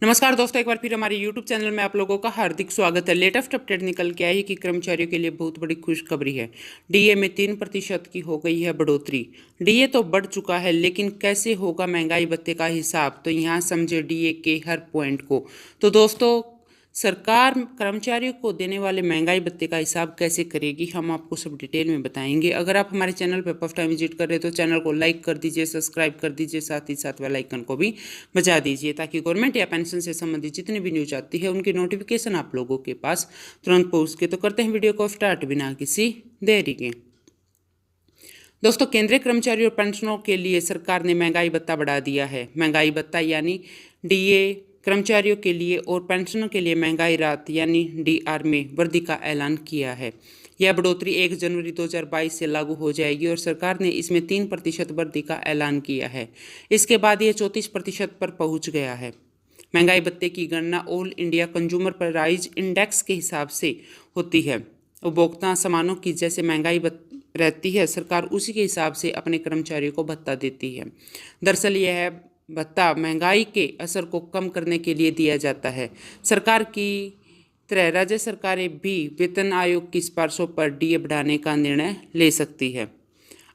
नमस्कार दोस्तों, एक बार फिर हमारे YouTube चैनल में आप लोगों का हार्दिक स्वागत है। लेटेस्ट अपडेट निकल के आई है कि कर्मचारियों के लिए बहुत बड़ी खुशखबरी है। डीए में 3% की हो गई है बढ़ोतरी। डीए तो बढ़ चुका है, लेकिन कैसे होगा महंगाई भत्ते का हिसाब, तो यहाँ समझे डीए के हर पॉइंट को। तो दोस्तों, सरकार कर्मचारियों को देने वाले महंगाई भत्ते का हिसाब कैसे करेगी, हम आपको सब डिटेल में बताएंगे। अगर आप हमारे चैनल पर फर्स्ट टाइम विजिट कर रहे हैं तो चैनल को लाइक कर दीजिए, सब्सक्राइब कर दीजिए, साथ ही साथ बेल आइकन को भी बजा दीजिए, ताकि गवर्नमेंट या पेंशन से संबंधित जितनी भी न्यूज आती है उनकी नोटिफिकेशन आप लोगों के पास तुरंत पहुँच के। तो करते हैं वीडियो को स्टार्ट बिना किसी देरी के। दोस्तों, केंद्रीय कर्मचारियों और पेंशनरों के लिए सरकार ने महंगाई भत्ता बढ़ा दिया है। महंगाई भत्ता यानी डीए कर्मचारियों के लिए और पेंशनरों के लिए महंगाई राहत यानी डीआर में वृद्धि का ऐलान किया है। यह बढ़ोतरी 1 जनवरी 2022 से लागू हो जाएगी और सरकार ने इसमें 3% वृद्धि का ऐलान किया है। इसके बाद यह 34% पर पहुंच गया है। महंगाई भत्ते की गणना all India consumer price index के हिसाब से होती है। उपभोक्ता सामानों की जैसे महंगाई रहती है, सरकार उसी के हिसाब से अपने कर्मचारियों को भत्ता देती है। दरअसल यह भत्ता महंगाई के असर को कम करने के लिए दिया जाता है। सरकार की तरह राज्य सरकारें भी वेतन आयोग की सिफारिशों पर डीए बढ़ाने का निर्णय ले सकती है।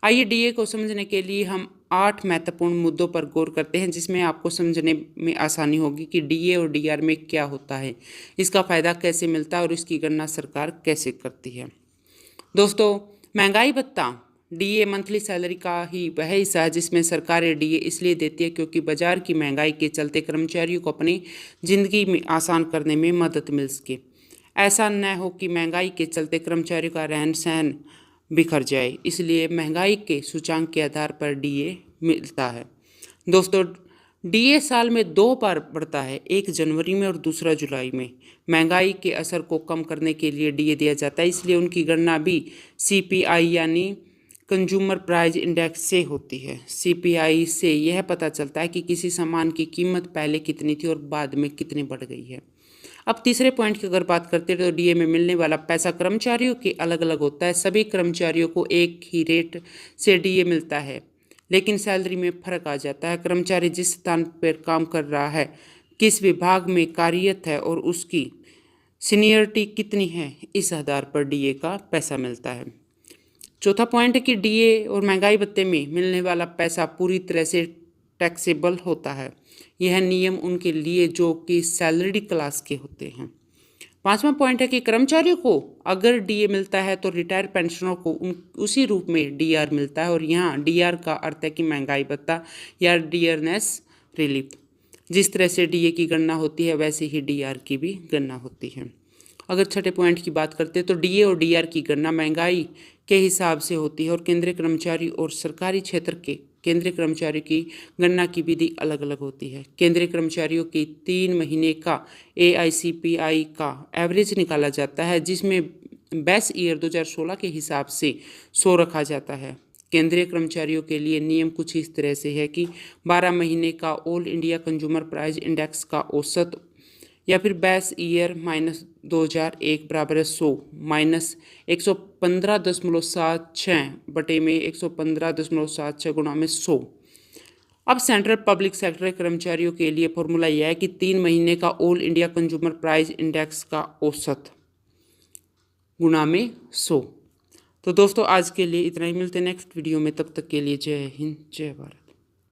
आइए डीए को समझने के लिए हम 8 महत्वपूर्ण मुद्दों पर गौर करते हैं, जिसमें आपको समझने में आसानी होगी कि डीए और डीआर में क्या होता है, इसका फ़ायदा कैसे मिलता है और इसकी गणना सरकार कैसे करती है। दोस्तों, महंगाई भत्ता डीए मंथली सैलरी का ही वह हिस्सा है जिसमें सरकारें डीए इसलिए देती है क्योंकि बाजार की महंगाई के चलते कर्मचारियों को अपनी ज़िंदगी में आसान करने में मदद मिल सके। ऐसा न हो कि महंगाई के चलते कर्मचारियों का रहन सहन बिखर जाए, इसलिए महंगाई के सूचांक के आधार पर डीए मिलता है। दोस्तों, डीए साल में 2 बार बढ़ता है, 1 जनवरी में और दूसरा जुलाई में। महंगाई के असर को कम करने के लिए डीए दिया जाता है, इसलिए उनकी गणना भी सीपीआई यानी कंज्यूमर प्राइस इंडेक्स से होती है। सीपीआई से यह पता चलता है कि किसी सामान की कीमत पहले कितनी थी और बाद में कितनी बढ़ गई है। अब तीसरे पॉइंट की अगर बात करते हैं तो डीए में मिलने वाला पैसा कर्मचारियों के अलग अलग होता है। सभी कर्मचारियों को एक ही रेट से डीए मिलता है, लेकिन सैलरी में फ़र्क आ जाता है। कर्मचारी जिस स्थान पर काम कर रहा है, किस विभाग में कार्यरत है और उसकी सीनियरिटी कितनी है, इस आधार पर डीए का पैसा मिलता है। चौथा पॉइंट है कि डीए और महंगाई भत्ते में मिलने वाला पैसा पूरी तरह से टैक्सेबल होता है। यह नियम उनके लिए जो कि सैलरीड क्लास के होते हैं। पांचवा पॉइंट है कि कर्मचारियों को अगर डीए मिलता है तो रिटायर पेंशनरों को उसी रूप में डीआर मिलता है, और यहाँ डीआर का अर्थ है कि महंगाई भत्ता या डियरनेस रिलीफ। जिस तरह से डीए की गणना होती है वैसे ही डीआर की भी गणना होती है। अगर छठे पॉइंट की बात करते हैं तो डीए और डीआर की गणना महंगाई के हिसाब से होती है और केंद्रीय कर्मचारी और सरकारी क्षेत्र के केंद्रीय कर्मचारी की गणना की विधि अलग अलग होती है। केंद्रीय कर्मचारियों की 3 महीने का एआईसीपीआई का एवरेज निकाला जाता है, जिसमें बेस ईयर 2016 के हिसाब से 100 रखा जाता है। केंद्रीय कर्मचारियों के लिए नियम कुछ इस तरह से है कि 12 महीने का all India consumer price index का औसत या फिर बेस ईयर माइनस 2001 बराबर है 100 माइनस 115.76 बटे में 115.76 गुणा में 100। अब सेंट्रल पब्लिक सेक्टर कर्मचारियों के लिए फॉर्मूला यह है कि 3 महीने का all India consumer price index का औसत गुणा में 100। तो दोस्तों, आज के लिए इतना ही। मिलते हैं नेक्स्ट वीडियो में, तब तक के लिए जय हिंद, जय भारत।